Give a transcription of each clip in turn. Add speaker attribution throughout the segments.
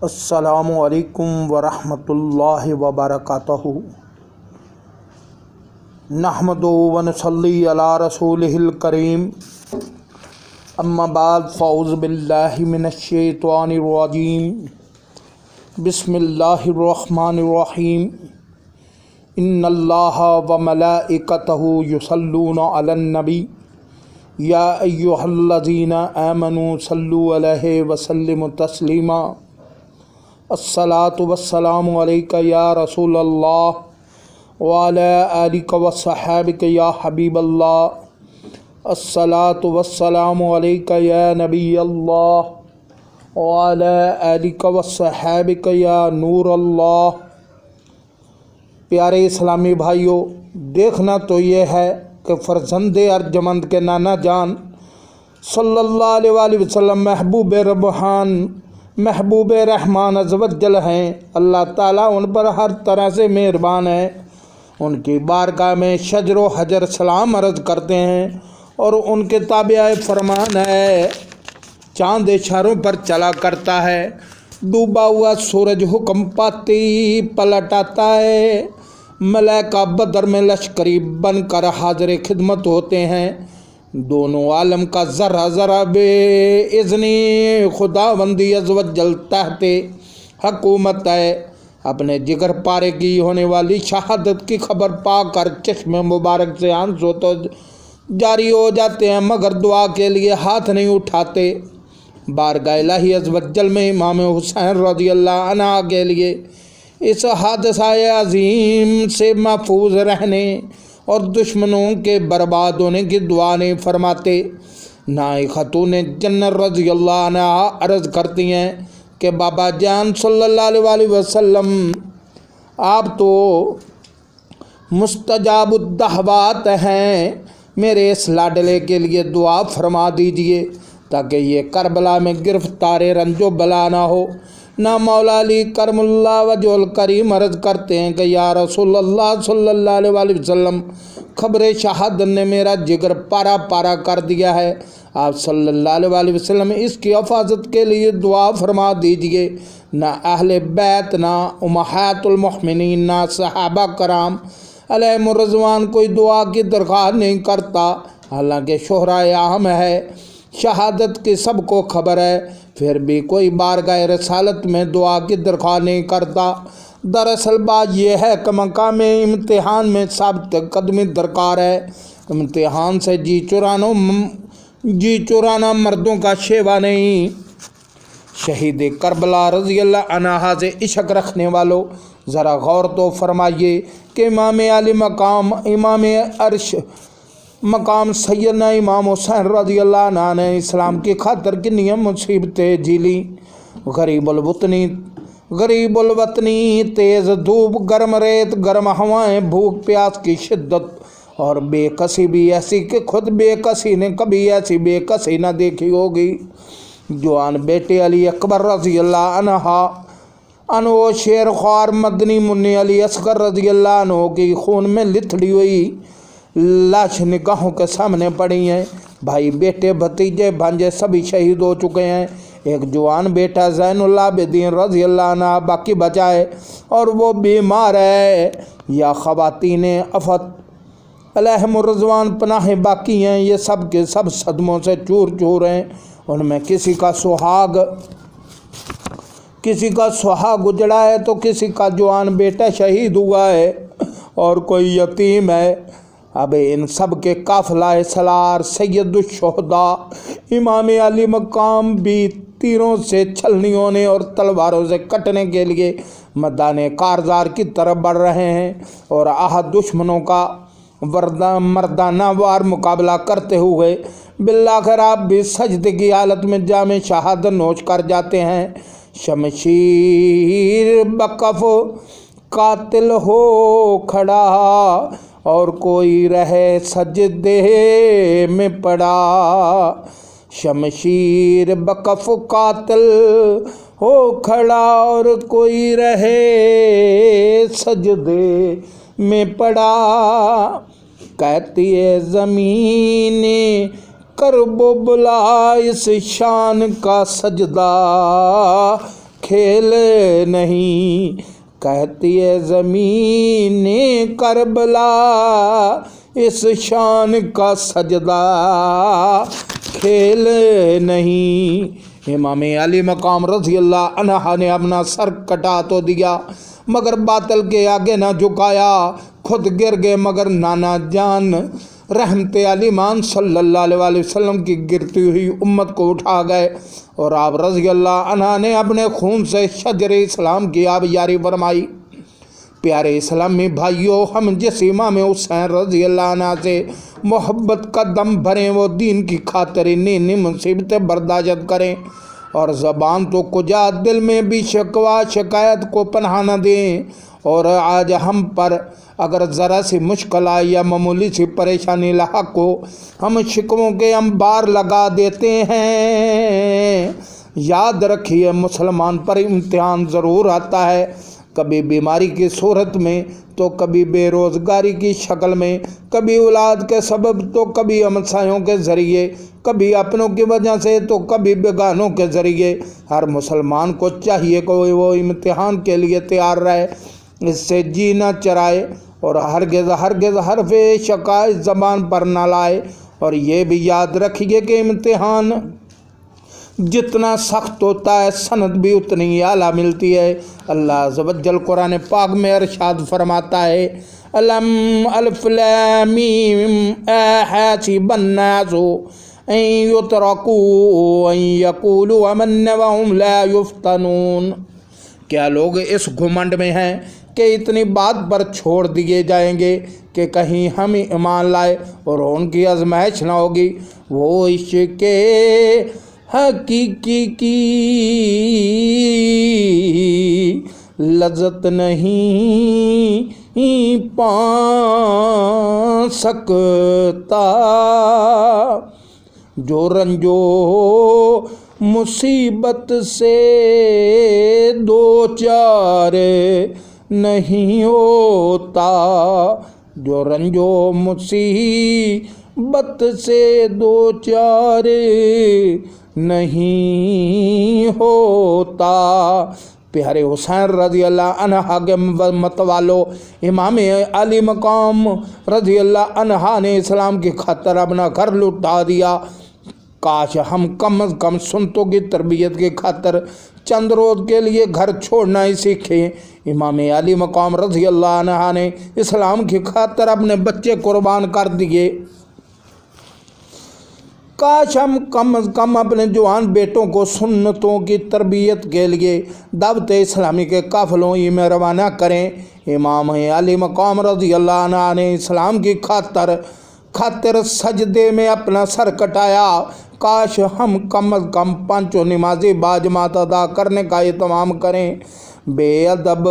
Speaker 1: السلام علیکم ورحمۃ اللہ وبرکاتہ۔ نحمدہ ونصلی علی رسولہ الکریم، اما بعد فاعوذ باللہ من الشیطان الرجیم، بسم اللہ الرحمن الرحیم۔ ان اللہ وملائکتہ یصلون علی النبی یا ایھا الذین آمنوا صلوا علیہ وسلموا تسلیما۔ الصلاۃ والسلام علیک یا رسول اللہ وعلی آلک وصحابک یا حبیب اللہ۔ الصلاۃ والسلام علیک یا نبی اللہ وعلی آلک وصحابک یا نور اللہ۔ پیارے اسلامی بھائیوں، دیکھنا تو یہ ہے کہ فرزند ارجمند کے نانا جان صلی اللہ علیہ وآلہ وسلم محبوب ربحان محبوب رحمان عز و جل ہیں۔ اللہ تعالیٰ ان پر ہر طرح سے مہربان ہے۔ ان کی بارگاہ میں شجر و حجر سلام عرض کرتے ہیں اور ان کے تابع فرمان ہے۔ چاند اشاروں پر چلا کرتا ہے، ڈوبا ہوا سورج حکم پاتی پلٹ آتا ہے، ملائکہ بدر میں لشکری بن کر حاضر خدمت ہوتے ہیں۔ دونوں عالم کا ذرہ ذرہ بے اذنی خداوندی عز و جل تحت حکومت ہے۔ اپنے جگر پارے کی ہونے والی شہادت کی خبر پا کر چشم مبارک سے آنسو تو جاری ہو جاتے ہیں، مگر دعا کے لیے ہاتھ نہیں اٹھاتے۔ بارگاہ الہی عز و جل میں امام حسین رضی اللہ عنہ کے لیے اس حادثہ عظیم سے محفوظ رہنے اور دشمنوں کے برباد ہونے کی دعا نہیں فرماتے۔ نائے خاتون جنت رضی اللہ عنہ عرض کرتی ہیں کہ بابا جان صلی اللہ علیہ وآلہ وسلم، آپ تو مستجاب الدعوات ہیں، میرے اس لاڈلے کے لیے دعا فرما دیجئے تاکہ یہ کربلا میں گرفتار رنج و بلا نہ ہو۔ نہ مولا علی کرم اللہ وجہ الکریم عرض کرتے ہیں کہ یا رسول اللہ صلی اللہ علیہ وآلہ وسلم، خبر شہادت نے میرا جگر پارا پارا کر دیا ہے، آپ صلی اللہ علیہ وآلہ وسلم اس کی حفاظت کے لیے دعا فرما دیجئے۔ نہ اہل بیت، نہ امہات المؤمنین، نہ صحابہ کرام علیہم الرضوان کوئی دعا کی درخواست نہیں کرتا، حالانکہ شہرائے عام ہے، شہادت کی سب کو خبر ہے، پھر بھی کوئی بارگاہ رسالت میں دعا کی درخواست نہیں کرتا۔ دراصل بات یہ ہے کہ مقام امتحان میں ثابت قدمی درکار ہے۔ امتحان سے جی چرانا مردوں کا شیوا نہیں۔ شہید کربلا رضی اللہ عنہ سے عشق رکھنے والوں، ذرا غور تو فرمائیے کہ امام علی مقام، امام عرش مقام سیدنا امام حسین رضی اللہ عنہ نے اسلام کی خاطر کنی مصیبتیں جھیلی۔ غریب الوطنی، تیز دھوپ، گرم ریت، گرم ہوائیں، بھوک پیاس کی شدت اور بے کسی بھی ایسی کہ خود بے کسی نے کبھی ایسی بے کسی نہ دیکھی ہوگی۔ جوان بیٹے علی اکبر رضی اللہ عنہ وہ شیر خوار مدنی منی علی اصغر رضی اللہ عنہ کی خون میں لتھڑی ہوئی لاش نگاہوں کے سامنے پڑی ہیں۔ بھائی بیٹے بھتیجے بھانجے سبھی شہید ہو چکے ہیں۔ ایک جوان بیٹا زین العابدین رضی اللہ عنہ باقی بچا ہے اور وہ بیمار ہے۔ یا خواتین عفت علیہم الرضوان پناہ باقی ہیں، یہ سب کے سب صدموں سے چور چور ہیں۔ ان میں کسی کا سہاگ اجڑا ہے تو کسی کا جوان بیٹا شہید ہوا ہے اور کوئی یتیم ہے۔ اب ان سب کے قافلہ سالار سید الشہداء امام علی مقام بھی تیروں سے چھلنی ہونے اور تلواروں سے کٹنے کے لیے میدان کارزار کی طرف بڑھ رہے ہیں، اور احد دشمنوں کا مردانہ وار مقابلہ کرتے ہوئے بالآخر آپ بھی سجدے کی حالت میں جام شہادت نوش کر جاتے ہیں۔ شمشیر بکف قاتل ہو کھڑا اور کوئی رہے سجدے میں پڑا، شمشیر بکف قاتل ہو کھڑا اور کوئی رہے سجدے میں پڑا، کہتی ہے زمین کرب و بلا اس شان کا سجدہ کھیل نہیں، کہتی ہے زمین کربلا اس شان کا سجدہ کھیل نہیں۔ امام علی مقام رضی اللہ عنہ نے اپنا سر کٹا تو دیا مگر باطل کے آگے نہ جھکایا، خود گر گئے مگر نانا جان رحمت علیمان صلی اللہ علیہ وسلم کی گرتی ہوئی امت کو اٹھا گئے، اور آپ رضی اللہ عنہ نے اپنے خون سے شجر اسلام کی آبیاری فرمائی۔ پیارے اسلامی بھائیوں، ہم جس امام حسین رضی اللہ عنہ سے محبت کا دم بھریں، وہ دین کی خاطر نئی مصیبتیں برداشت کریں، اور زبان تو کجا دل میں بھی شکوہ شکایت کو پناہ نہ دیں۔ اور آج ہم پر اگر ذرا سی مشکل آئے یا معمولی سی پریشانی لاحق ہو، ہم شکووں کے انبار لگا دیتے ہیں۔ یاد رکھیے، مسلمان پر امتحان ضرور آتا ہے، کبھی بیماری کی صورت میں تو کبھی بے روزگاری کی شکل میں، کبھی اولاد کے سبب تو کبھی ہمسایوں کے ذریعے، کبھی اپنوں کی وجہ سے تو کبھی بیگانوں کے ذریعے۔ ہر مسلمان کو چاہیے کہ وہ امتحان کے لیے تیار رہے، اس سے جی نہ چرائے، اور ہرگز حرف شکایت زبان پر نہ لائے۔ اور یہ بھی یاد رکھیے کہ امتحان جتنا سخت ہوتا ہے سند بھی اتنی ہی اعلیٰ ملتی ہے۔ اللہ عز و جل قرآن پاک میں ارشاد فرماتا ہے، الم الف لام میم احسب الناس ان یترکوا ان یقولوا آمنا وهم لا یفتنون۔ کیا لوگ اس گھمنڈ میں ہیں کہ اتنی بات پر چھوڑ دیے جائیں گے کہ کہیں ہم ایمان لائے اور ان کی آزمائش نہ ہوگی؟ وہ عشق حقیقی کی لذت نہیں پا سکتا، جو رنجو مصیبت سے دو چار نہیں ہوتا، جو رنجو مصیبت سے دو چار نہیں ہوتا۔ پیارے حسین رضی اللہ عنہ کے مت والو، امام علی مقام رضی اللہ عنہ نے اسلام کی خاطر اپنا گھر لٹا دیا۔ کاش ہم کم از کم سنتوں کی تربیت کی خاطر چند روز کے لیے گھر چھوڑنا ہی سیکھیں۔ امام علی مقام رضی اللہ عنہ نے اسلام کی خاطر اپنے بچے قربان کر دیے۔ کاش ہم کم از کم اپنے جوان بیٹوں کو سنتوں کی تربیت کے لیے دعوت اسلامی کے قافلوں ہی میں روانہ کریں۔ امام علی مقام رضی اللہ عنہ نے اسلام کی خاطر سجدے میں اپنا سر کٹایا۔ کاش ہم کم از کم پانچوں نمازی باجماعت ادا کرنے کا اہتمام کریں۔ بے ادب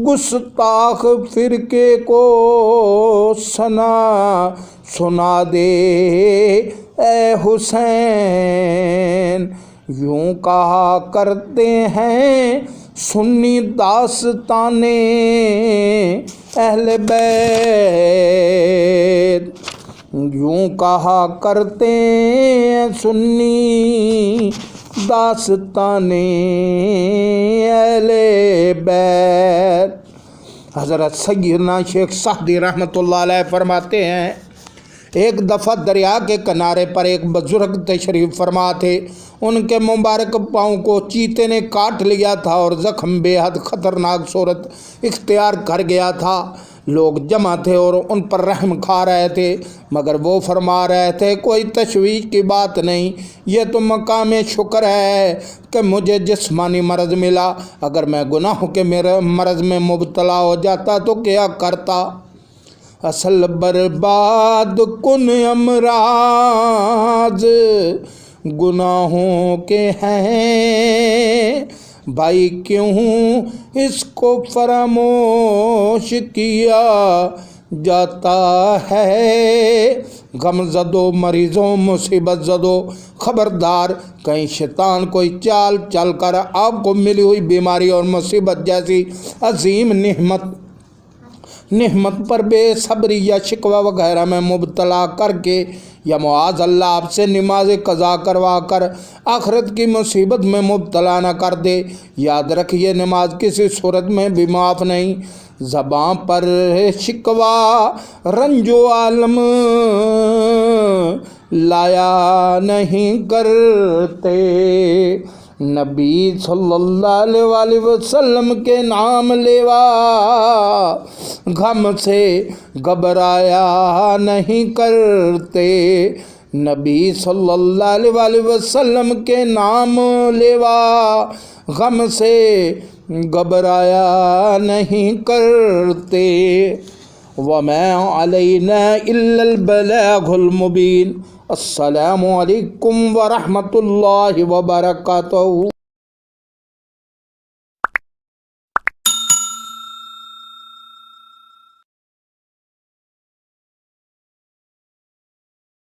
Speaker 1: گستاخ فرقے کو سنا دے اے حسین، یوں کہا کرتے ہیں سنی داستانیں اہل بیت، یوں کہا کرتے ہیں سنی داستانیں اہل بیت۔ حضرت سیدنا شیخ سعدی رحمۃ اللہ علیہ فرماتے ہیں، ایک دفعہ دریا کے کنارے پر ایک بزرگ تشریف فرما تھے۔ ان کے مبارک پاؤں کو چیتے نے کاٹ لیا تھا اور زخم بے حد خطرناک صورت اختیار کر گیا تھا۔ لوگ جمع تھے اور ان پر رحم کھا رہے تھے، مگر وہ فرما رہے تھے کوئی تشویش کی بات نہیں، یہ تو مقام شکر ہے کہ مجھے جسمانی مرض ملا، اگر میں گناہوں کے میرے مرض میں مبتلا ہو جاتا تو کیا کرتا۔ اصل برباد کن امراض گناہوں کے ہیں، بھائی کیوں اس کو فراموش کیا جاتا ہے؟ غم زدو مریضوں مصیبت زدو خبردار، کہیں شیطان کوئی چال چل کر آپ کو ملی ہوئی بیماری اور مصیبت جیسی عظیم نعمت پر بے صبری یا شکوہ وغیرہ میں مبتلا کر کے یا معاذ اللہ آپ سے نماز قضا کروا کر آخرت کی مصیبت میں مبتلا نہ کر دے۔ یاد رکھیے نماز کسی صورت میں بھی معاف نہیں۔ زباں پر شکوا رنج و عالم لایا نہیں کرتے، نبی صلی اللہ علیہ وسلم کے نام لیوا غم سے گھبرایا نہیں کرتے، نبی صلی اللہ علیہ وسلم کے نام لیوا غم سے گھبرایا نہیں کرتے۔ وَمَا عَلَيْنَا إِلَّا الْبَلَاغُ الْمُبِينُ۔ السلام علیکم ورحمۃ اللہ وبرکاتہ۔